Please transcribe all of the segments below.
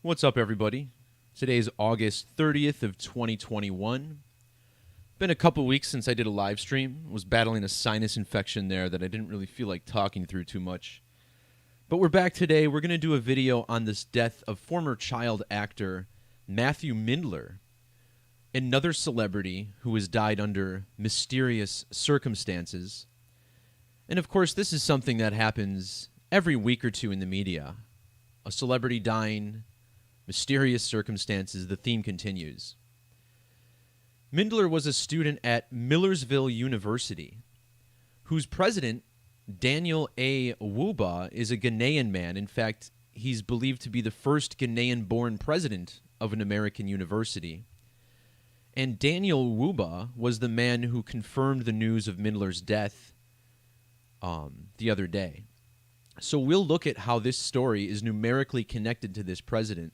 What's up, everybody? Today's August 30th of 2021. Been a couple weeks since I did a live stream. Was battling a sinus infection there that I didn't really feel like talking through too much. But we're back today. We're going to do a video on this death of former child actor Matthew Mindler, another celebrity who has died under mysterious circumstances. And of course, this is something that happens every week or two in the media. A celebrity dying, mysterious circumstances, the theme continues. Mindler was a student at Millersville University, whose president, Daniel A. Wuba, is a Ghanaian man. In fact, he's believed to be the first Ghanaian-born president of an American university. And Daniel Wuba was the man who confirmed the news of Mindler's death the other day. So we'll look at how this story is numerically connected to this president.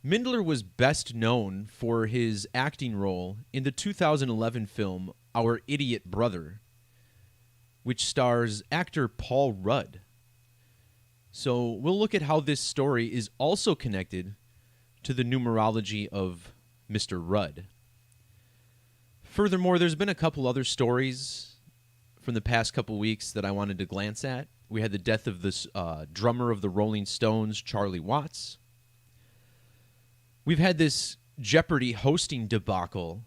Mindler was best known for his acting role in the 2011 film Our Idiot Brother, which stars actor Paul Rudd. So we'll look at how this story is also connected to the numerology of Mr. Rudd. Furthermore, there's been a couple other stories from the past couple weeks that I wanted to glance at. We had the death of this drummer of the Rolling Stones, Charlie Watts. We've had this Jeopardy hosting debacle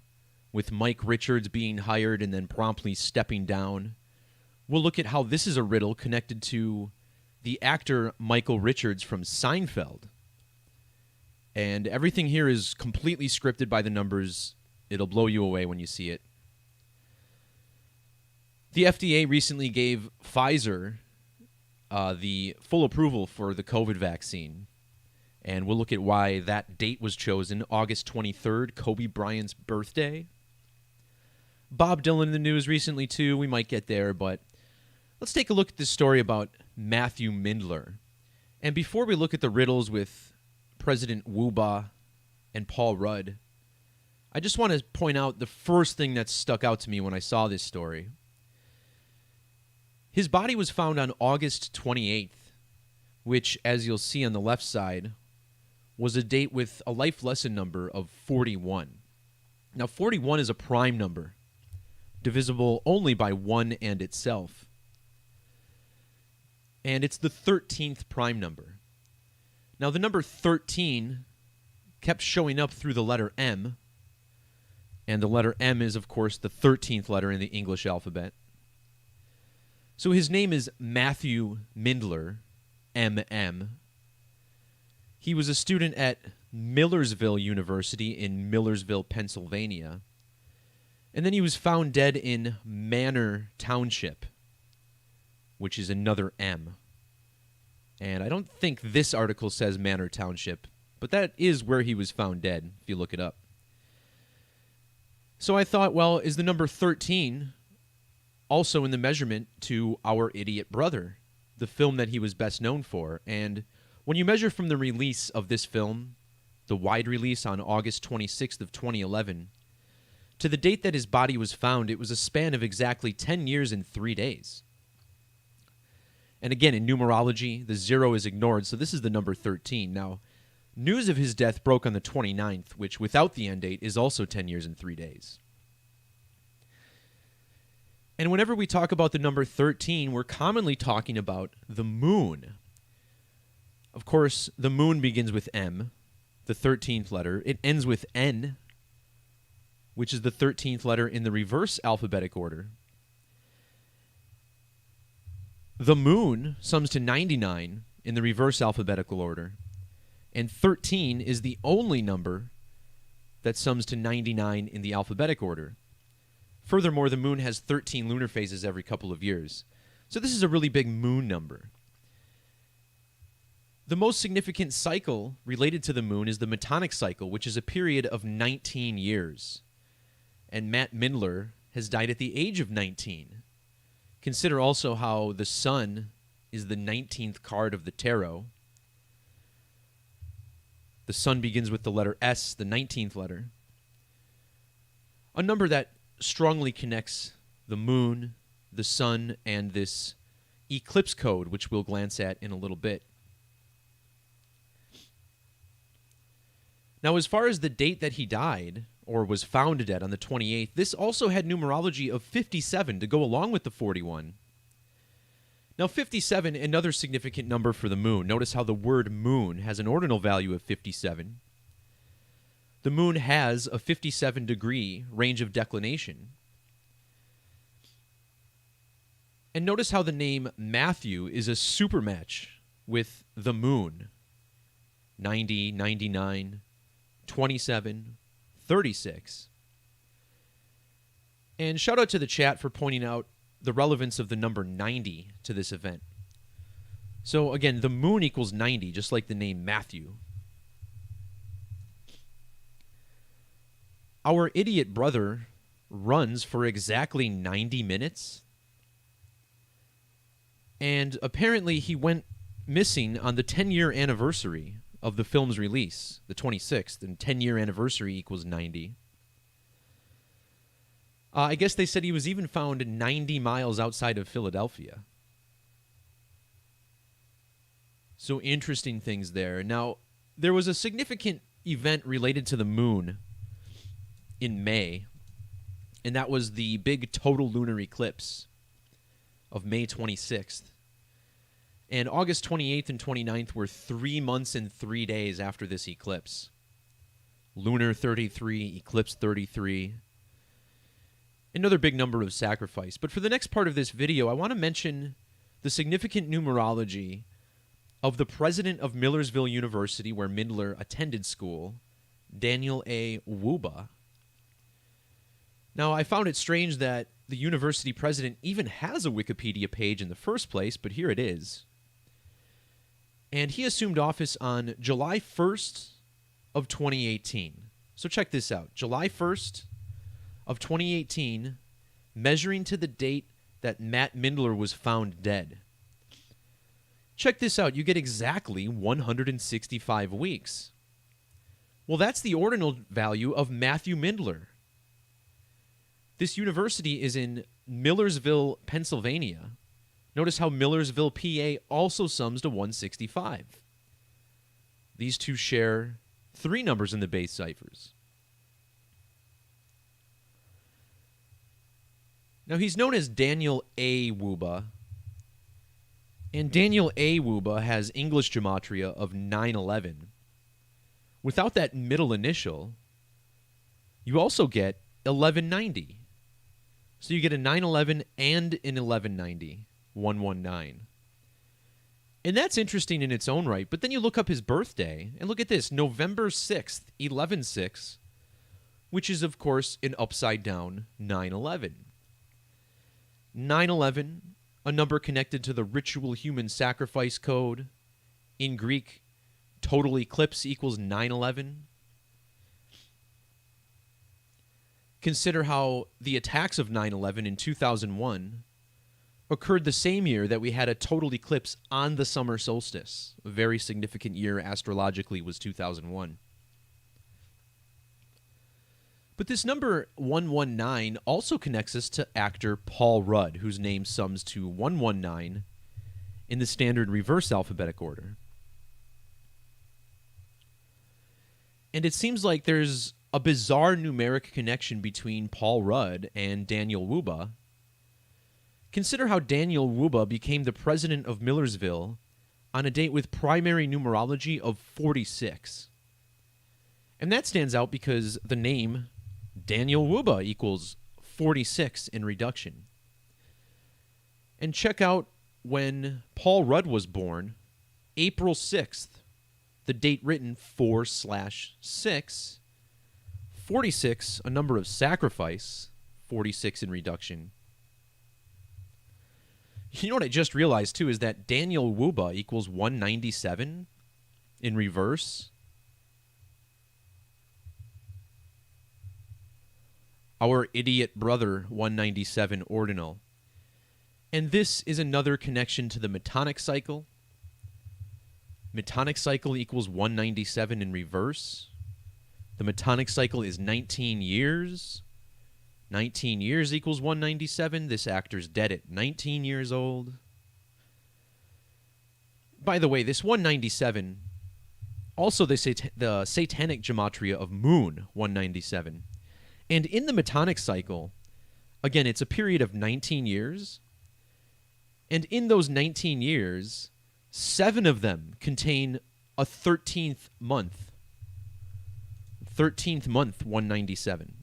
with Mike Richards being hired and then promptly stepping down. We'll look at how this is a riddle connected to the actor Michael Richards from Seinfeld. And everything here is completely scripted by the numbers. It'll blow you away when you see it. The FDA recently gave Pfizer the full approval for the COVID vaccine. And we'll look at why that date was chosen, August 23rd, Kobe Bryant's birthday. Bob Dylan in the news recently, too. We might get there, but let's take a look at this story about Matthew Mindler. And before we look at the riddles with President Wuba and Paul Rudd, I just want to point out the first thing that stuck out to me when I saw this story. His body was found on August 28th, which, as you'll see on the left side, was a date with a life lesson number of 41. Now, 41 is a prime number, divisible only by 1 and itself. And it's the 13th prime number. Now, the number 13 kept showing up through the letter M, and the letter M is, of course, the 13th letter in the English alphabet. So his name is Matthew Mindler, M.M., He was a student at Millersville University in Millersville, Pennsylvania. And then he was found dead in Manor Township, which is another M. And I don't think this article says Manor Township, but that is where he was found dead, if you look it up. So I thought, well, is the number 13 also in the measurement to Our Idiot Brother, the film that he was best known for? And when you measure from the release of this film, the wide release on August 26th of 2011, to the date that his body was found, it was a span of exactly 10 years and 3 days. And again, in numerology, the 0 is ignored, so this is the number 13. Now, news of his death broke on the 29th, which without the end date is also 10 years and 3 days. And whenever we talk about the number 13, we're commonly talking about the moon. Of course, the moon begins with M, the 13th letter. It ends with N, which is the 13th letter in the reverse alphabetic order. The moon sums to 99 in the reverse alphabetical order, and 13 is the only number that sums to 99 in the alphabetic order. Furthermore, the moon has 13 lunar phases every couple of years. So this is a really big moon number. The most significant cycle related to the moon is the Metonic cycle, which is a period of 19 years. And Matt Mindler has died at the age of 19. Consider also how the sun is the 19th card of the tarot. The sun begins with the letter S, the 19th letter. A number that strongly connects the moon, the sun, and this eclipse code, which we'll glance at in a little bit. Now, as far as the date that he died, or was found dead on the 28th, this also had numerology of 57 to go along with the 41. Now, 57, another significant number for the moon. Notice how the word moon has an ordinal value of 57. The moon has a 57-degree range of declination. And notice how the name Matthew is a supermatch with the moon. 90, 99, 27, 36. And shout out to the chat for pointing out the relevance of the number 90 to this event. So again, the moon equals 90, just like the name Matthew. Our idiot brother runs for exactly 90 minutes. And apparently he went missing on the 10-year anniversary of the film's release, the 26th, and 10-year anniversary equals 90. I guess they said he was even found 90 miles outside of Philadelphia. So interesting things there. Now, there was a significant event related to the moon in May, and that was the big total lunar eclipse of May 26th. And August 28th and 29th were 3 months and 3 days after this eclipse. Lunar 33, eclipse 33. Another big number of sacrifice. But for the next part of this video, I want to mention the significant numerology of the president of Millersville University, where Mindler attended school, Daniel A. Wuba. Now, I found it strange that the university president even has a Wikipedia page in the first place, but here it is. And he assumed office on July 1st of 2018. So check this out. July 1st of 2018, measuring to the date that Matt Mindler was found dead. Check this out. You get exactly 165 weeks. Well, that's the ordinal value of Matthew Mindler. This university is in Millersville, Pennsylvania. Notice how Millersville, PA also sums to 165. These two share 3 numbers in the base ciphers. Now, he's known as Daniel A. Wuba, and Daniel A. Wuba has English Gematria of 911. Without that middle initial, you also get 1190. So you get a 911 and an 1190, 119. And that's interesting in its own right, but then you look up his birthday, and look at this, November 6th, 116, which is, of course, an upside-down 911. 911, a number connected to the ritual human sacrifice code. In Greek, total eclipse equals 911. Consider how the attacks of 9/11 in 2001 occurred the same year that we had a total eclipse on the summer solstice. A very significant year astrologically was 2001. But this number 119 also connects us to actor Paul Rudd, whose name sums to 119 in the standard reverse alphabetic order. And it seems like there's a bizarre numeric connection between Paul Rudd and Daniel Wuba. Consider how Daniel Wuba became the president of Millersville on a date with primary numerology of 46. And that stands out because the name Daniel Wuba equals 46 in reduction. And check out when Paul Rudd was born, April 6th, the date written 4/6, 46, a number of sacrifice, 46 in reduction. You know what I just realized, too, is that Daniel Wuba equals 197 in reverse. Our idiot brother, 197 ordinal. And this is another connection to the Metonic cycle. Metonic cycle equals 197 in reverse. The Metonic cycle is 19 years. 19 years equals 197. This actor's dead at 19 years old. By the way, this 197 Also, they say the satanic gematria of Moon, 197. And in the Metonic cycle, again, it's a period of 19 years. And in those 19 years, 7 of them contain a 13th month. 13th month, 197.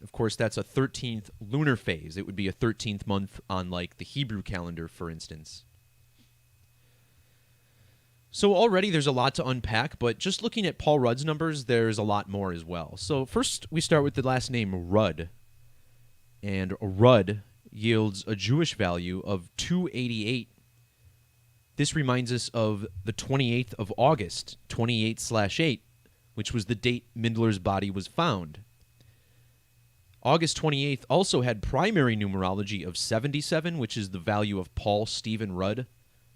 Of course, that's a 13th lunar phase. It would be a 13th month on, like, the Hebrew calendar, for instance. So already there's a lot to unpack, but just looking at Paul Rudd's numbers, there's a lot more as well. So first, we start with the last name Rudd. And Rudd yields a Jewish value of 288. This reminds us of the 28th of August, 28/8, which was the date Mindler's body was found. August 28th also had primary numerology of 77, which is the value of Paul Stephen Rudd,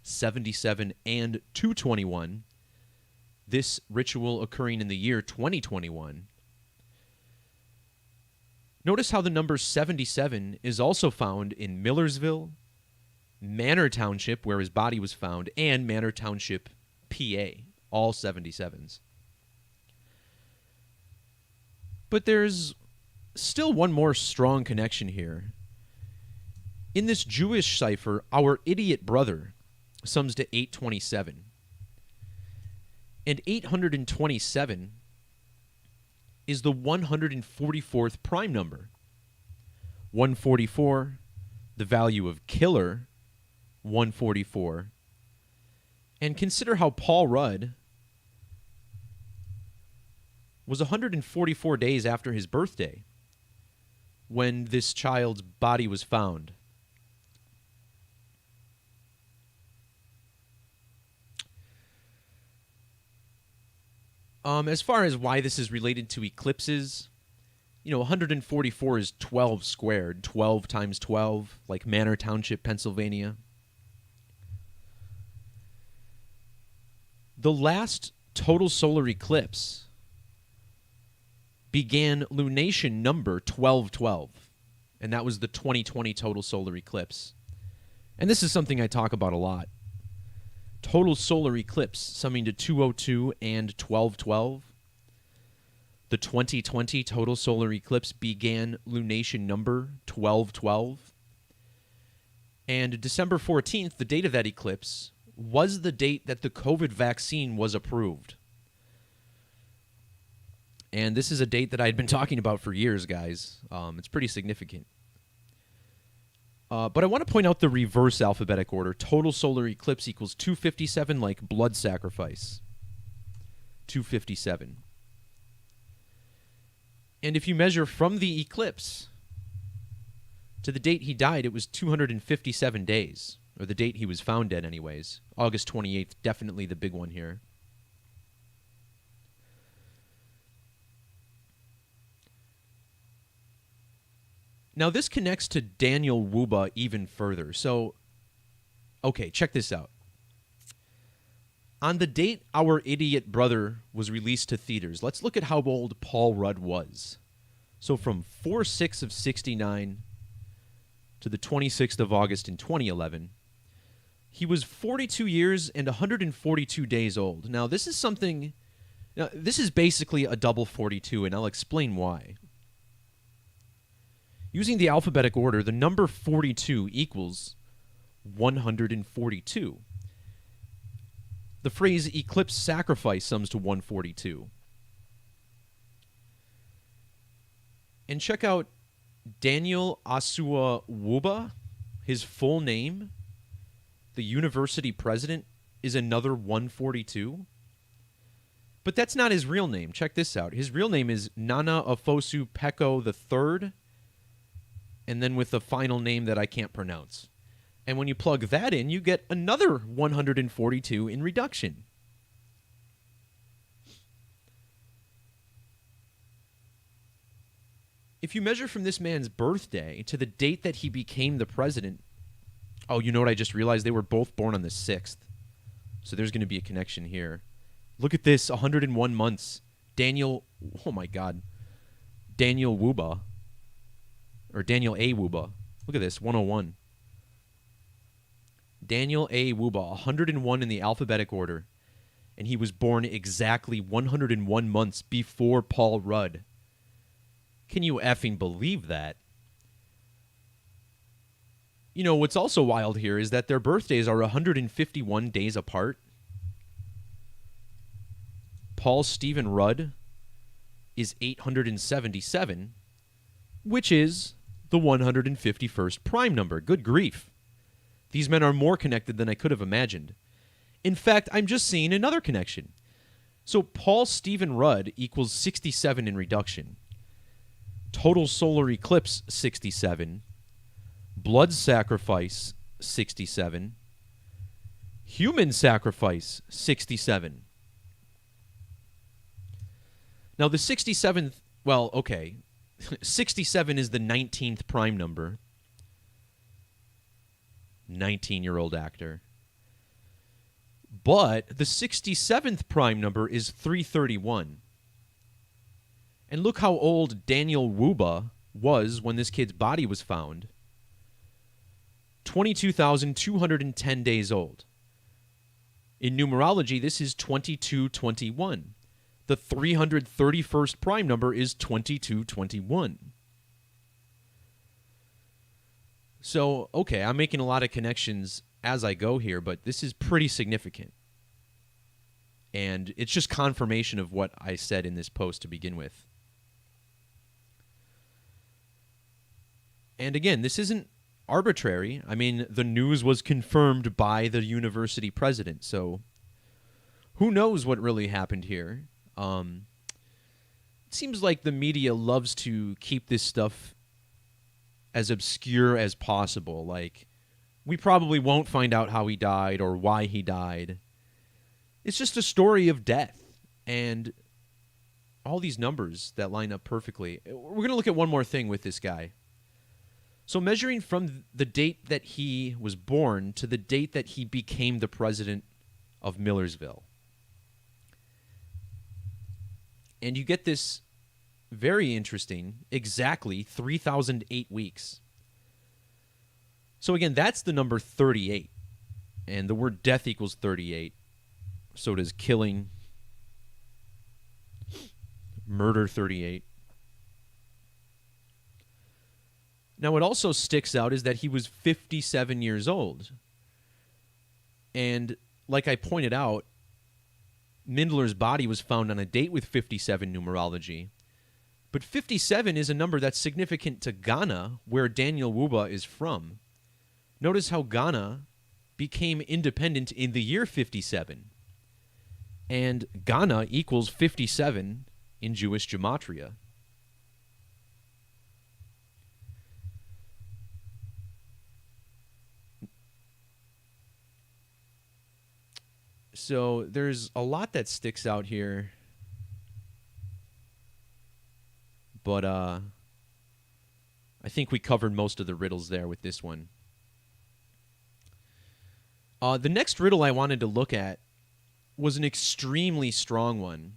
77 and 221. This ritual occurring in the year 2021. Notice how the number 77 is also found in Millersville, Manor Township, where his body was found, and Manor Township, PA, all 77s. But there's still one more strong connection here. In this Jewish cipher, our idiot brother sums to 827. And 827 is the 144th prime number. 144, the value of killer, 144. And consider how Paul Rudd was 144 days after his birthday when this child's body was found. As far as why this is related to eclipses, 144 is 12 squared, 12 times 12, like Manor Township, Pennsylvania. The last total solar eclipse began lunation number 1212, and that was the 2020 total solar eclipse. And this is something I talk about a lot. Total solar eclipse summing to 202 and 1212. The 2020 total solar eclipse began lunation number 1212. And December 14th, the date of that eclipse, was the date that the COVID vaccine was approved. And this is a date that I had been talking about for years, guys. It's pretty significant. But I want to point out the reverse alphabetic order. Total solar eclipse equals 257, like blood sacrifice. 257. And if you measure from the eclipse to the date he died, it was 257 days. Or the date he was found dead anyways. August 28th, definitely the big one here. Now, this connects to Daniel Wuba even further. So, okay, check this out. On the date Our Idiot Brother was released to theaters, let's look at how old Paul Rudd was. So from 4/6 of 69 to the 26th of August in 2011, he was 42 years and 142 days old. Now, this is something... Now, this is basically a double 42, and I'll explain why. Using the alphabetic order, the number 42 equals 142. The phrase eclipse sacrifice sums to 142. And check out Daniel Asua Wuba. His full name, the university president, is another 142. But that's not his real name. Check this out. His real name is Nana Afosu Peko III, and then with a final name that I can't pronounce. And when you plug that in, you get another 142 in reduction. If you measure from this man's birthday to the date that he became the president, oh, you know what I just realized? They were both born on the 6th. So there's going to be a connection here. Look at this, 101 months. Daniel, oh my God. Daniel Wuba. Or Daniel A. Wuba. Look at this, 101. Daniel A. Wuba, 101 in the alphabetic order, and he was born exactly 101 months before Paul Rudd. Can you effing believe that? You know, what's also wild here is that their birthdays are 151 days apart. Paul Stephen Rudd is 877, which is the 151st prime number. Good grief. These men are more connected than I could have imagined. In fact, I'm just seeing another connection. So Paul Stephen Rudd equals 67 in reduction. Total solar eclipse, 67. Blood sacrifice, 67. Human sacrifice, 67. Now, the 67th, well, okay. 67 is the 19th prime number. 19-year-old actor. But the 67th prime number is 331. And look how old Daniel Wuba was when this kid's body was found. 22,210 days old. In numerology, this is 2221. The 331st prime number is 2221. So, okay, I'm making a lot of connections as I go here, but this is pretty significant. And it's just confirmation of what I said in this post to begin with. And again, this isn't arbitrary. I mean, the news was confirmed by the university president, so who knows what really happened here? It seems like the media loves to keep this stuff as obscure as possible. Like, we probably won't find out how he died or why he died. It's just a story of death and all these numbers that line up perfectly. We're going to look at one more thing with this guy. So measuring from the date that he was born to the date that he became the president of Millersville. And you get this very interesting, exactly 3,008 weeks. So again, that's the number 38. And the word death equals 38. So does killing, murder 38. Now, what also sticks out is that he was 57 years old. And like I pointed out, Mindler's body was found on a date with 57 numerology. But 57 is a number that's significant to Ghana, where Daniel Wuba is from. Notice how Ghana became independent in the year 57. And Ghana equals 57 in Jewish Gematria. So there's a lot that sticks out here. But I think we covered most of the riddles there with this one. The next riddle I wanted to look at was an extremely strong one.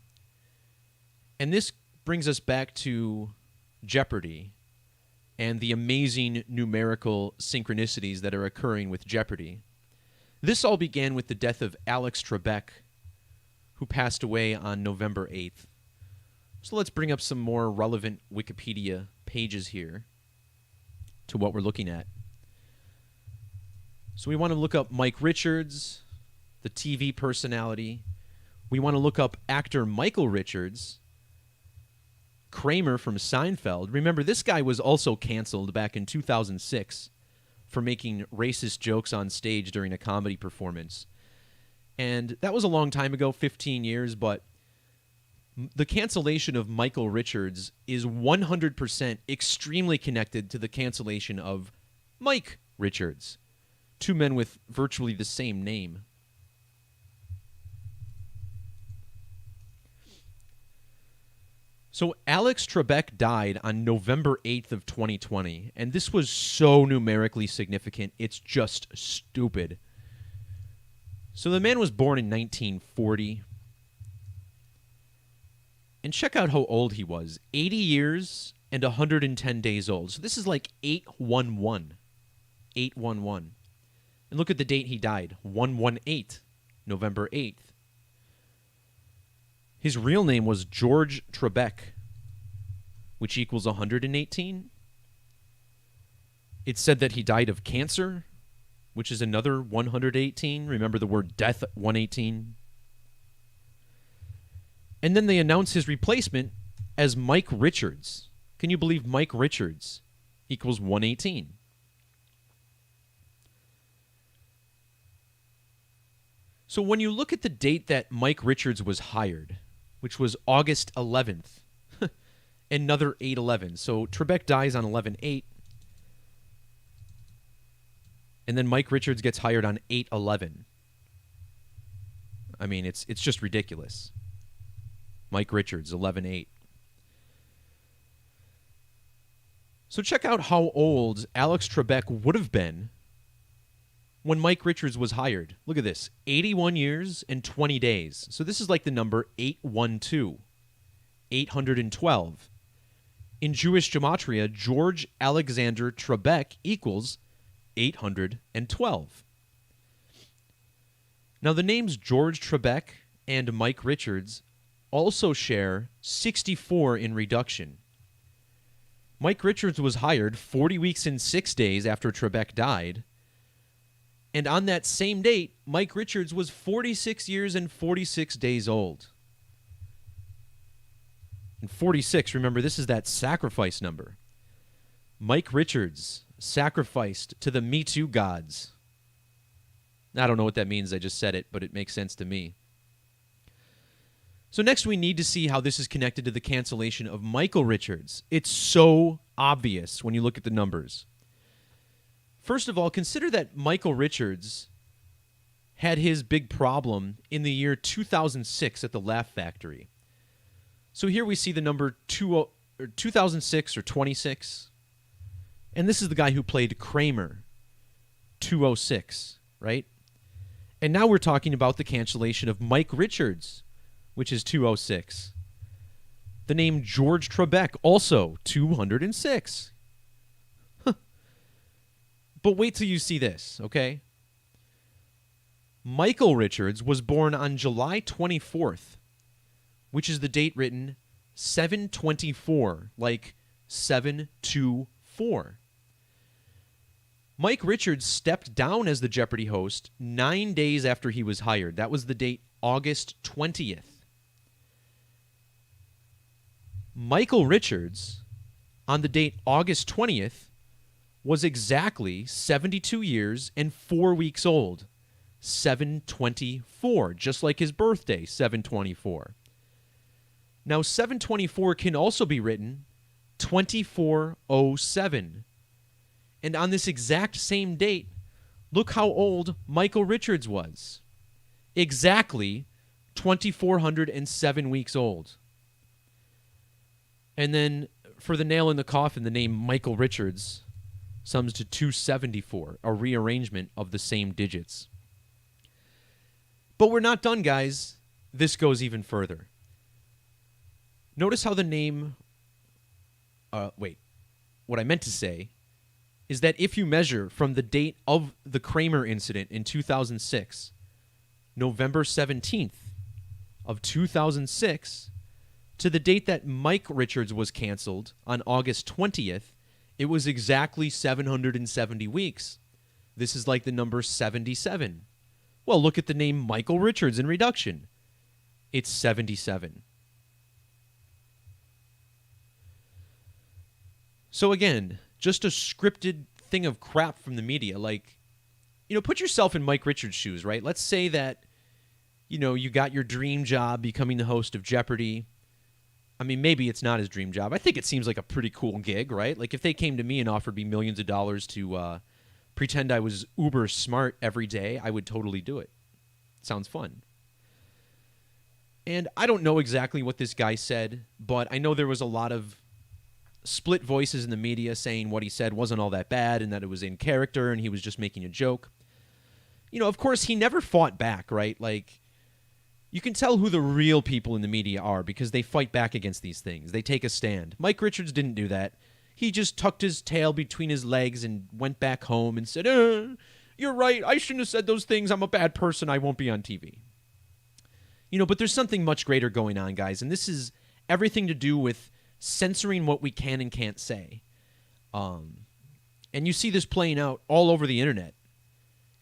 And this brings us back to Jeopardy and the amazing numerical synchronicities that are occurring with Jeopardy. This all began with the death of Alex Trebek, who passed away on November 8th. So let's bring up some more relevant Wikipedia pages here to what we're looking at. So we want to look up Mike Richards, the TV personality. We want to look up actor Michael Richards, Kramer from Seinfeld. Remember, this guy was also canceled back in 2006 for making racist jokes on stage during a comedy performance. And that was a long time ago, 15 years, but the cancellation of Michael Richards is 100% extremely connected to the cancellation of Mike Richards, two men with virtually the same name. So Alex Trebek died on November 8th of 2020, and this was so numerically significant, it's just stupid. So the man was born in 1940. And check out how old he was. 80 years and 110 days old. So this is like 811. 811. And look at the date he died, 118, November 8th. His real name was George Trebek, which equals 118. It said that he died of cancer, which is another 118. Remember the word death, 118. And then they announce his replacement as Mike Richards. Can you believe Mike Richards equals 118? So when you look at the date that Mike Richards was hired, which was August 11th, another 8/11. So Trebek dies on 11/8. And then Mike Richards gets hired on 8/11. I mean, it's just ridiculous. Mike Richards, 11/8. So check out how old Alex Trebek would have been when Mike Richards was hired. Look at this, 81 years and 20 days. So this is like the number 812, 812. In Jewish Gematria, George Alexander Trebek equals 812. Now the names George Trebek and Mike Richards also share 64 in reduction. Mike Richards was hired 40 weeks and 6 days after Trebek died. And on that same date, Mike Richards was 46 years and 46 days old. And 46, remember, this is that sacrifice number. Mike Richards sacrificed to the Me Too gods. I don't know what that means. I just said it, but it makes sense to me. So next we need to see how this is connected to the cancellation of Michael Richards. It's so obvious when you look at the numbers. First of all, consider that Michael Richards had his big problem in the year 2006 at the Laugh Factory. So here we see the number 2006 or 26. And this is the guy who played Kramer, 206, right? And now we're talking about the cancellation of Mike Richards, which is 206. The name George Trebek, also 206. But wait till you see this, okay? Michael Richards was born on July 24th, which is the date written 7/24, like 7/24. Mike Richards stepped down as the Jeopardy host 9 days after he was hired. That was the date August 20th. Michael Richards, on the date August 20th, was exactly 72 years and 4 weeks old. 7/24, just like his birthday, 7/24. Now, 7/24 can also be written 2407. And on this exact same date, look how old Michael Richards was. Exactly 2,407 weeks old. And then for the nail in the coffin, the name Michael Richards sums to 274, a rearrangement of the same digits. But we're not done, guys. This goes even further. Notice how the name... What I meant to say is that if you measure from the date of the Kramer incident in 2006, November 17th of 2006, to the date that Mike Richards was canceled on August 20th, it was exactly 770 weeks. This is like the number 77. Well, look at the name Michael Richards in reduction. It's 77. So again, just a scripted thing of crap from the media. Like, put yourself in Mike Richards' shoes, right? Let's say that, you got your dream job becoming the host of Jeopardy. I mean, maybe it's not his dream job. I think it seems like a pretty cool gig, right? Like if they came to me and offered me millions of dollars to pretend I was uber smart every day, I would totally do it. Sounds fun. And I don't know exactly what this guy said, but I know there was a lot of split voices in the media saying what he said wasn't all that bad and that it was in character and he was just making a joke. Of course, he never fought back, right? Like, you can tell who the real people in the media are because they fight back against these things. They take a stand. Mike Richards didn't do that. He just tucked his tail between his legs and went back home and said, You're right. I shouldn't have said those things. I'm a bad person. I won't be on TV. But there's something much greater going on, guys, and this is everything to do with censoring what we can and can't say. And you see this playing out all over the internet.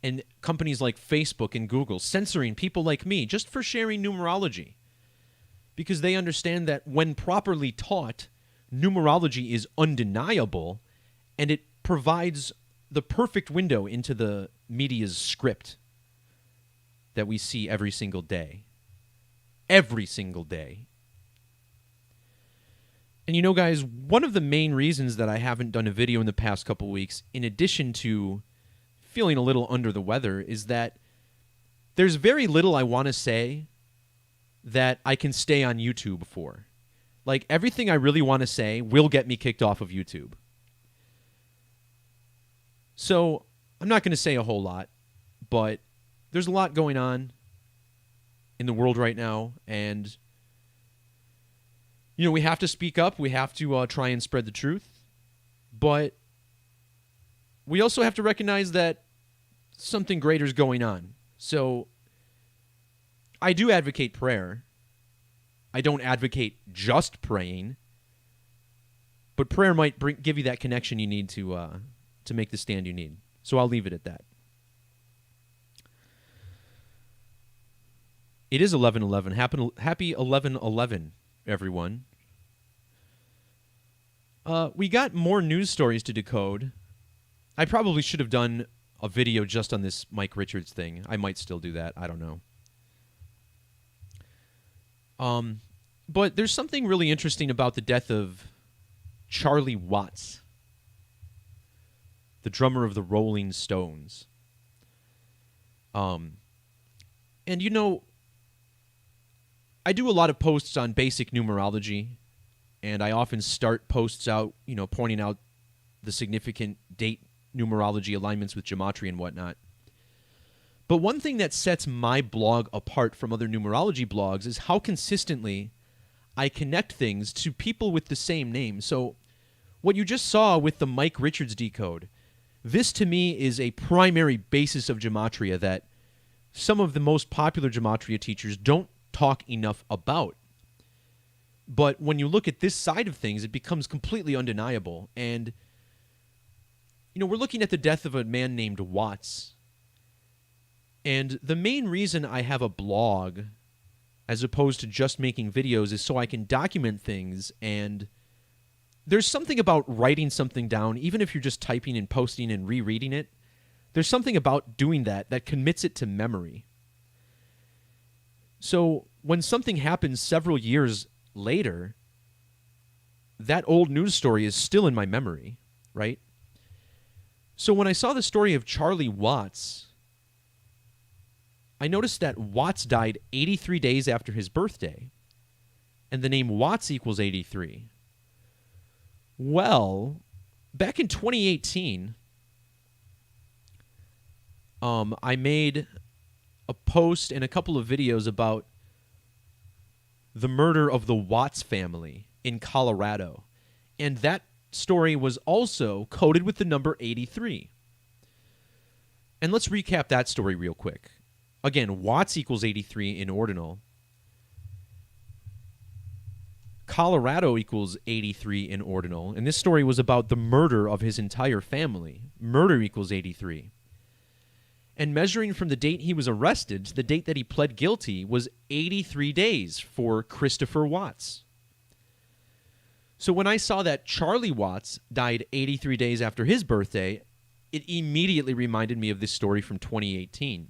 And companies like Facebook and Google censoring people like me just for sharing numerology. Because they understand that when properly taught, numerology is undeniable, and it provides the perfect window into the media's script that we see every single day. Every single day. And guys, one of the main reasons that I haven't done a video in the past couple weeks, in addition to feeling a little under the weather, is that there's very little I want to say that I can stay on YouTube for. Like, everything I really want to say will get me kicked off of YouTube. So, I'm not going to say a whole lot, but there's a lot going on in the world right now, and we have to speak up. We have to try and spread the truth, but we also have to recognize that something greater is going on. So I do advocate prayer. I don't advocate just praying, but prayer might give you that connection you need to make the stand you need. So I'll leave it at that. It is 11/11. Happy 11/11, everyone. We got more news stories to decode. I probably should have done a video just on this Mike Richards thing. I might still do that. I don't know. But there's something really interesting about the death of Charlie Watts, the drummer of the Rolling Stones. And I do a lot of posts on basic numerology, and I often start posts out, pointing out the significant date numerology alignments with Gematria and whatnot. But one thing that sets my blog apart from other numerology blogs is how consistently I connect things to people with the same name. So what you just saw with the Mike Richards decode, this to me is a primary basis of Gematria that some of the most popular Gematria teachers don't talk enough about. But when you look at this side of things, it becomes completely undeniable. And, we're looking at the death of a man named Watts. And the main reason I have a blog, as opposed to just making videos, is so I can document things. And there's something about writing something down, even if you're just typing and posting and rereading it. There's something about doing that commits it to memory. So when something happens several years later, that old news story is still in my memory, right? So when I saw the story of Charlie Watts, I noticed that Watts died 83 days after his birthday, and the name Watts equals 83. Well, back in 2018, I made a post and a couple of videos about the murder of the Watts family in Colorado. And that story was also coded with the number 83. And let's recap that story real quick. Again, Watts equals 83 in ordinal. Colorado equals 83 in ordinal. And this story was about the murder of his entire family. Murder equals 83. And measuring from the date he was arrested to the date that he pled guilty was 83 days for Christopher Watts. So when I saw that Charlie Watts died 83 days after his birthday, it immediately reminded me of this story from 2018.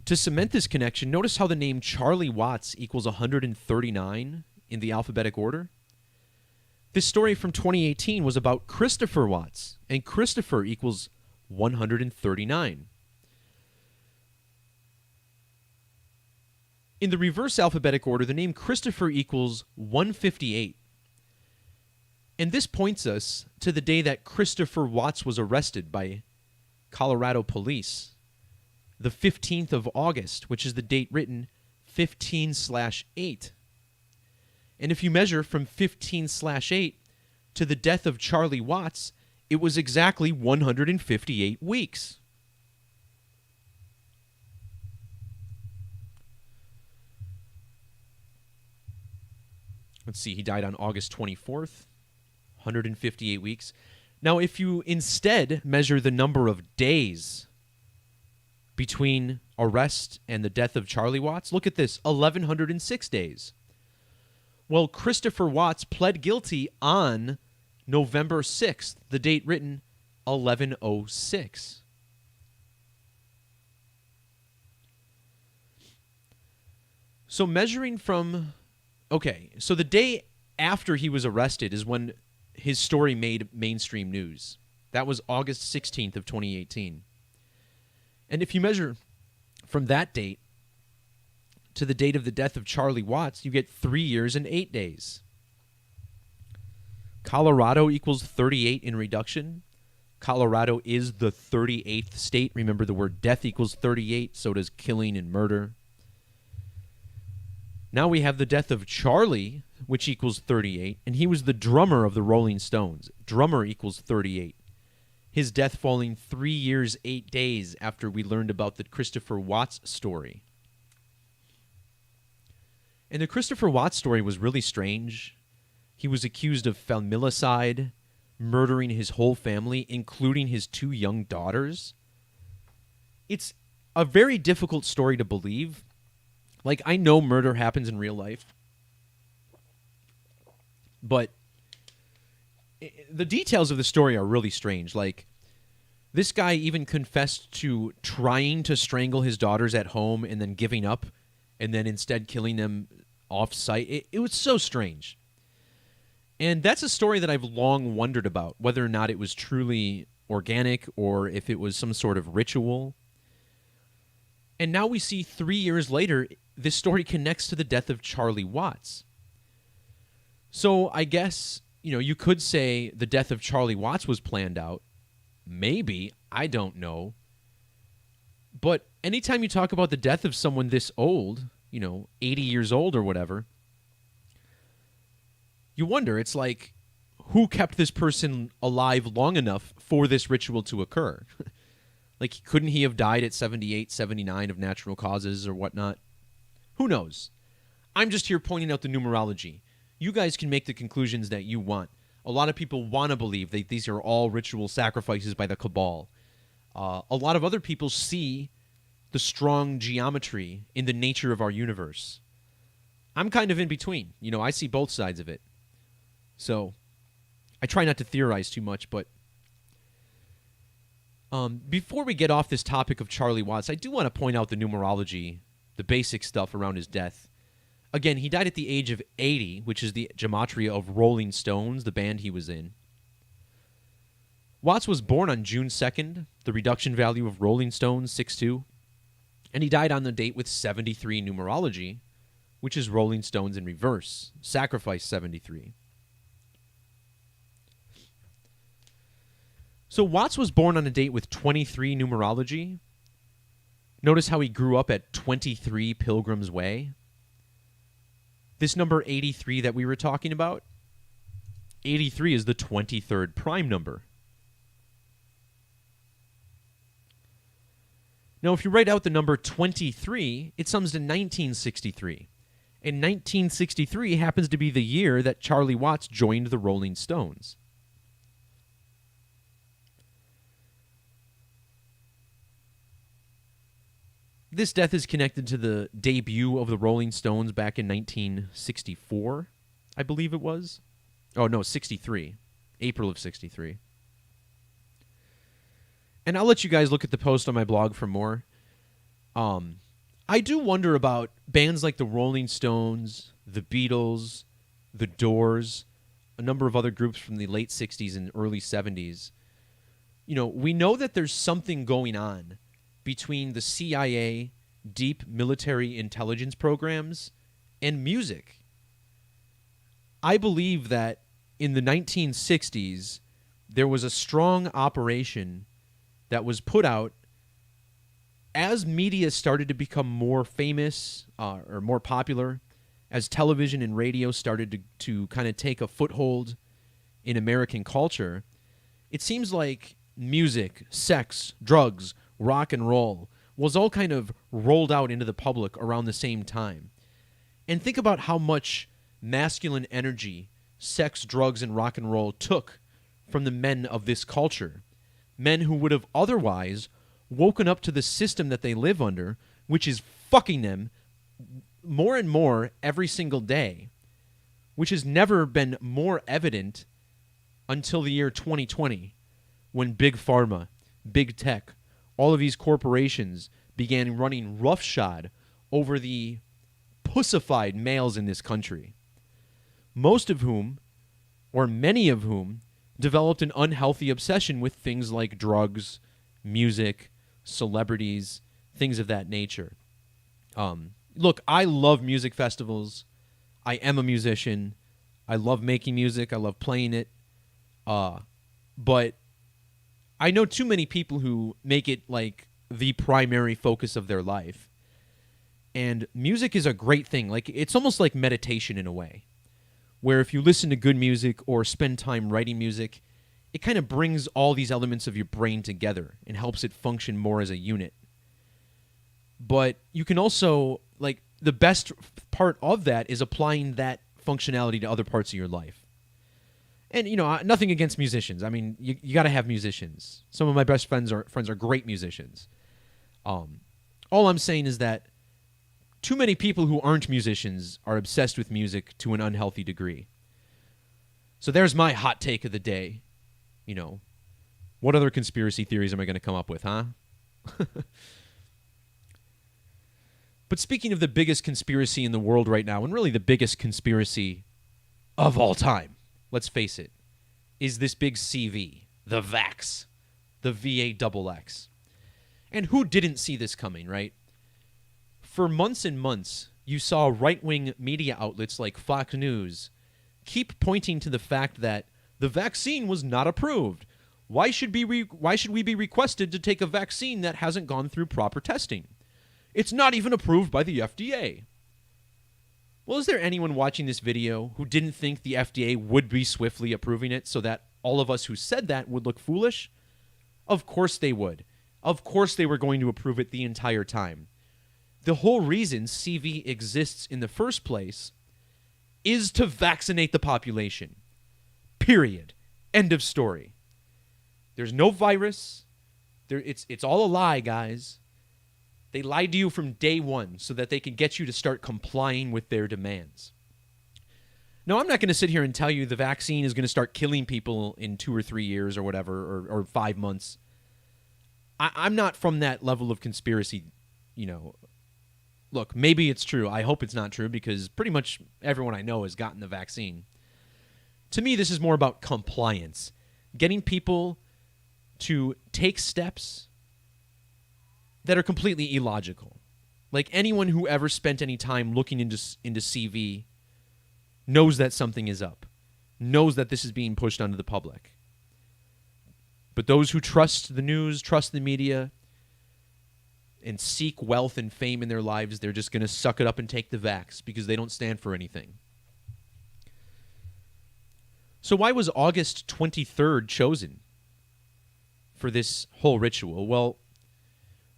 To cement this connection, notice how the name Charlie Watts equals 139 in the alphabetic order. This story from 2018 was about Christopher Watts, and Christopher equals 139. In the reverse alphabetic order, the name Christopher equals 158. And this points us to the day that Christopher Watts was arrested by Colorado police, the 15th of August, which is the date written 15/8. And if you measure from 15/8 to the death of Charlie Watts, It was exactly 158 weeks. Let's see, he died on August 24th, 158 weeks. Now, if you instead measure the number of days between arrest and the death of Charlie Watts, look at this, 1,106 days. Well, Christopher Watts pled guilty on November 6th, the date written 1106. So measuring from, okay, so the day after he was arrested is when his story made mainstream news. That was August 16th of 2018. And if you measure from that date to the date of the death of Charlie Watts, you get 3 years and 8 days. Colorado equals 38 in reduction. Colorado is the 38th state. Remember, the word death equals 38, so does killing and murder. Now we have the death of Charlie, which equals 38, and he was the drummer of the Rolling Stones. Drummer equals 38. His death falling 3 years, 8 days after we learned about the Christopher Watts story. And the Christopher Watts story was really strange. He was accused of familicide, murdering his whole family, including his 2 young daughters. It's a very difficult story to believe. Like, I know murder happens in real life, but the details of the story are really strange. Like, this guy even confessed to trying to strangle his daughters at home and then giving up and then instead killing them off-site. It was so strange. And that's a story that I've long wondered about, whether or not it was truly organic or if it was some sort of ritual. And now we see 3 years later, this story connects to the death of Charlie Watts. So I guess, you could say the death of Charlie Watts was planned out. Maybe. I don't know. But anytime you talk about the death of someone this old, 80 years old or whatever, you wonder, it's like, who kept this person alive long enough for this ritual to occur? Like, couldn't he have died at 78, 79 of natural causes or whatnot? Who knows? I'm just here pointing out the numerology. You guys can make the conclusions that you want. A lot of people want to believe that these are all ritual sacrifices by the cabal. A lot of other people see the strong geometry in the nature of our universe. I'm kind of in between. I see both sides of it. So I try not to theorize too much, but before we get off this topic of Charlie Watts, I do want to point out the numerology, the basic stuff around his death. Again, he died at the age of 80, which is the Gematria of Rolling Stones, the band he was in. Watts was born on June 2nd, the reduction value of Rolling Stones, 6'2", and he died on the date with 73 numerology, which is Rolling Stones in reverse, sacrifice 73. So Watts was born on a date with 23 numerology. Notice how he grew up at 23 Pilgrim's Way. This number 83 that we were talking about, 83 is the 23rd prime number. Now, if you write out the number 23, it sums to 1963. And 1963 happens to be the year that Charlie Watts joined the Rolling Stones. This death is connected to the debut of the Rolling Stones back in 1964, I believe it was. Oh, no, 63. April of 63. And I'll let you guys look at the post on my blog for more. I do wonder about bands like the Rolling Stones, the Beatles, the Doors, a number of other groups from the late 60s and early 70s. We know that there's something going on between the CIA, deep military intelligence programs, and music. I believe that in the 1960s, there was a strong operation that was put out as media started to become more famous or more popular, as television and radio started to kind of take a foothold in American culture. it seems like music, sex, drugs, rock and roll was all kind of rolled out into the public around the same time. And think about how much masculine energy sex, drugs, and rock and roll took from the men of this culture. Men who would have otherwise woken up to the system that they live under, which is fucking them more and more every single day, which has never been more evident until the year 2020, when Big Pharma, Big Tech, all of these corporations began running roughshod over the pussified males in this country, most of whom, or many of whom, developed an unhealthy obsession with things like drugs, music, celebrities, things of that nature. Look, I love music festivals. I am a musician. I love making music. I love playing it. But I know too many people who make it like the primary focus of their life. And music is a great thing. Like, it's almost like meditation in a way, where if you listen to good music or spend time writing music, it kind of brings all these elements of your brain together and helps it function more as a unit. But you can also, like, the best part of that is applying that functionality to other parts of your life. And, you know, nothing against musicians. I mean, you got to have musicians. Some of my best friends are great musicians. All I'm saying is that too many people who aren't musicians are obsessed with music to an unhealthy degree. So there's my hot take of the day. You know, what other conspiracy theories am I going to come up with, huh? But speaking of the biggest conspiracy in the world right now, and really the biggest conspiracy of all time, let's face it, is this big CV, the vax, the VAXX. And who didn't see this coming, right? For months and months, you saw right-wing media outlets like Fox News keep pointing to the fact that the vaccine was not approved. Why should we be requested to take a vaccine that hasn't gone through proper testing? It's not even approved by the FDA. Well, is there anyone watching this video who didn't think the FDA would be swiftly approving it so that all of us who said that would look foolish? Of course they would. Of course they were going to approve it the entire time. The whole reason CV exists in the first place is to vaccinate the population. Period. End of story. There's no virus. It's all a lie, guys. They lied to you from day one so that they can get you to start complying with their demands. No, I'm not going to sit here and tell you the vaccine is going to start killing people in 2 or 3 years or whatever, or 5 months. I'm not from that level of conspiracy, you know. Look, maybe it's true. I hope it's not true because pretty much everyone I know has gotten the vaccine. To me, this is more about compliance. Getting people to take steps that are completely illogical. Like, anyone who ever spent any time looking into CV knows that something is up, knows that this is being pushed onto the public. But those who trust the news, trust the media, and seek wealth and fame in their lives, they're just going to suck it up and take the vax because they don't stand for anything. So why was August 23rd chosen for this whole ritual? Well,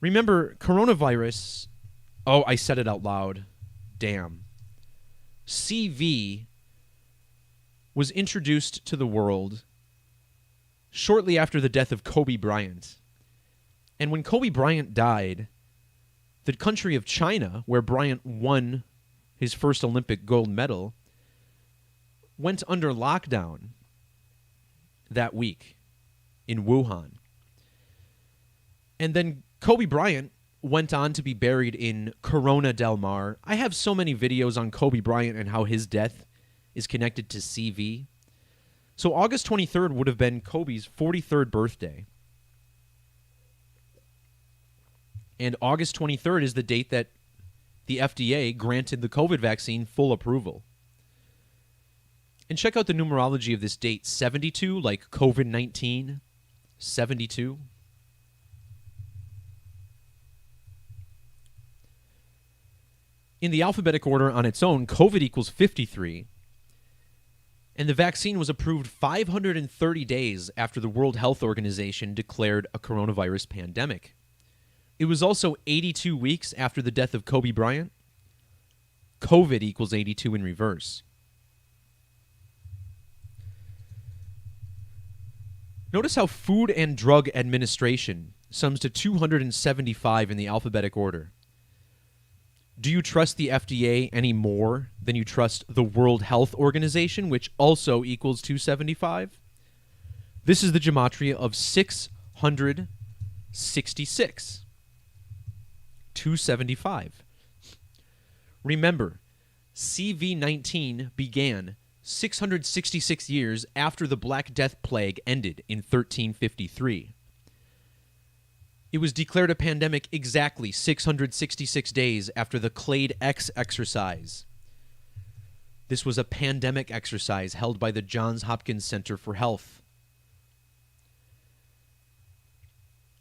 remember, coronavirus... Oh, I said it out loud. Damn. CV was introduced to the world shortly after the death of Kobe Bryant. And when Kobe Bryant died, the country of China, where Bryant won his first Olympic gold medal, went under lockdown that week in Wuhan. And then Kobe Bryant went on to be buried in Corona del Mar. I have so many videos on Kobe Bryant and how his death is connected to CV. So August 23rd would have been Kobe's 43rd birthday. And August 23rd is the date that the FDA granted the COVID vaccine full approval. And check out the numerology of this date. 72, like COVID-19. 72. In the alphabetic order on its own, COVID equals 53. And the vaccine was approved 530 days after the World Health Organization declared a coronavirus pandemic. It was also 82 weeks after the death of Kobe Bryant. COVID equals 82 in reverse. Notice how Food and Drug Administration sums to 275 in the alphabetic order. Do you trust the FDA any more than you trust the World Health Organization, which also equals 275? This is the gematria of 666. 275. Remember, CV-19 began 666 years after the Black Death Plague ended in 1353. It was declared a pandemic exactly 666 days after the Clade X exercise. This was a pandemic exercise held by the Johns Hopkins Center for Health.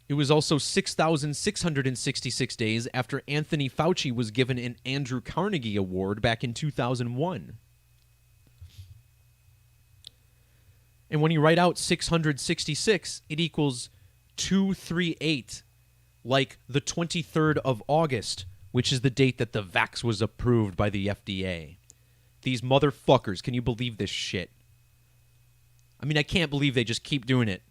It was also 6,666 days after Anthony Fauci was given an Andrew Carnegie Award back in 2001. And when you write out 666, it equals 238, like the 23rd of August, which is the date that the vax was approved by the FDA. These motherfuckers, can you believe this shit? I mean, I can't believe they just keep doing it.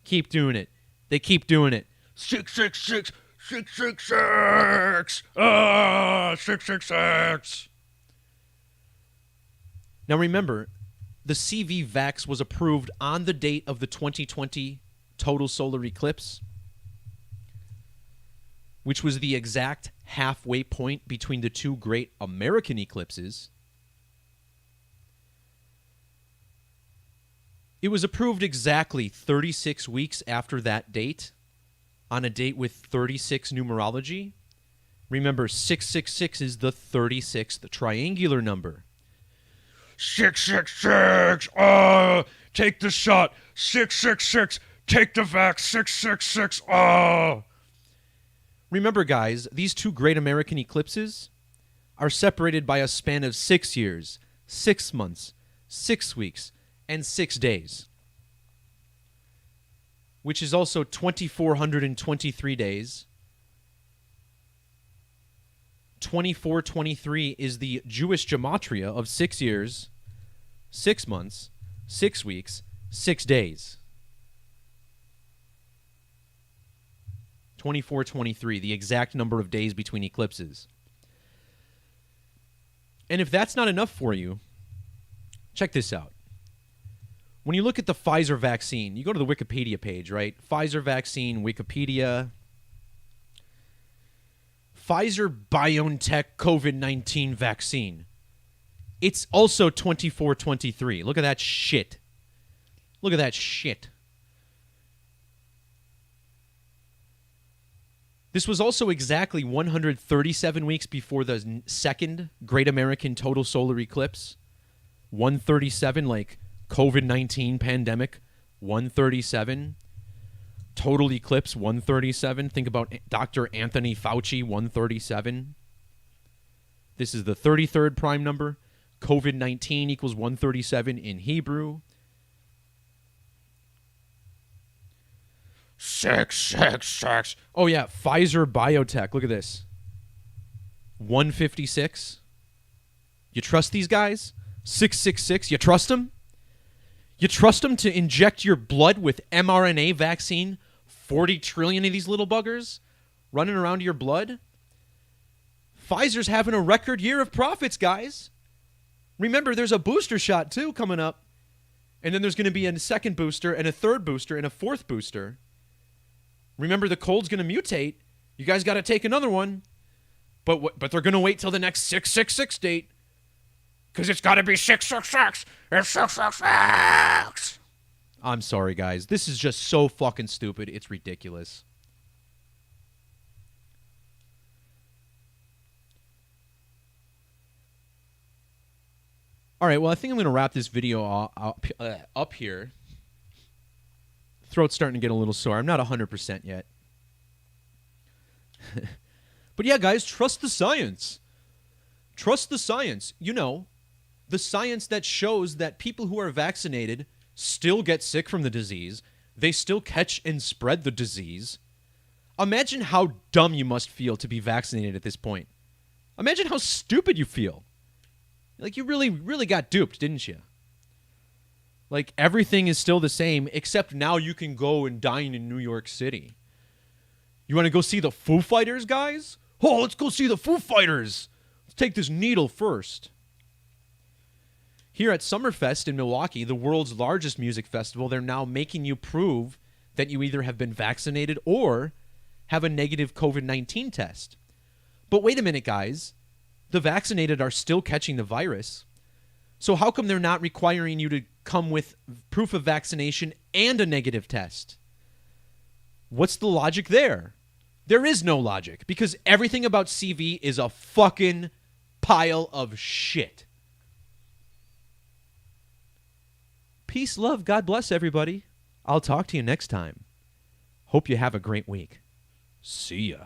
Keep doing it. They keep doing it. 666, 666, 666. Now remember, the CV vax was approved on the date of the 2020 total solar eclipse, which was the exact halfway point between the two great American eclipses. It was approved exactly 36 weeks after that date, on a date with 36 numerology. Remember, 666 is the 36th triangular number. 666, take the shot. 666, take the vax. 666, Remember, guys, these two great American eclipses are separated by a span of 6 years, 6 months, 6 weeks, and 6 days, which is also 2,423 days. 2423 is the Jewish gematria of 6 years, 6 months, 6 weeks, 6 days. 2423, the exact number of days between eclipses. And if that's not enough for you, check this out. When you look at the Pfizer vaccine, you go to the Wikipedia page, right? Pfizer vaccine, Wikipedia. Pfizer-BioNTech COVID-19 vaccine. It's also 2423. Look at that shit. Look at that shit. This was also exactly 137 weeks before the second Great American Total Solar Eclipse. 137, like COVID-19 pandemic, 137. Total eclipse, 137. Think about Dr. Anthony Fauci, 137. This is the 33rd prime number. COVID-19 equals 137 in Hebrew. 666. Oh, yeah, Pfizer Biotech. Look at this. 156. You trust these guys? 666. You trust them? You trust them to inject your blood with mRNA vaccine? 40 trillion of these little buggers running around your blood? Pfizer's having a record year of profits, guys. Remember, there's a booster shot, too, coming up. And then there's going to be a second booster and a third booster and a fourth booster. Remember, the cold's going to mutate. You guys got to take another one. But they're going to wait till the next 666 date. Because it's got to be 666. It's 666. I'm sorry, guys. This is just so fucking stupid. It's ridiculous. All right, well, I think I'm going to wrap this video up here. Throat's starting to get a little sore. I'm not 100% yet. But yeah, guys, trust the science. Trust the science. You know, the science that shows that people who are vaccinated still get sick from the disease. They still catch and spread the disease. Imagine how dumb you must feel to be vaccinated at this point. Imagine how stupid you feel. Like, you really, really got duped, didn't you? Like, everything is still the same, except now you can go and dine in New York City. You want to go see the Foo Fighters, guys? Oh, let's go see the Foo Fighters. Let's take this needle first. Here at Summerfest in Milwaukee, the world's largest music festival, they're now making you prove that you either have been vaccinated or have a negative COVID-19 test. But wait a minute, guys. The vaccinated are still catching the virus. So how come they're not requiring you to come with proof of vaccination and a negative test? What's the logic there? There is no logic, because everything about CV is a fucking pile of shit. Peace, love, God bless everybody. I'll talk to you next time. Hope you have a great week. See ya.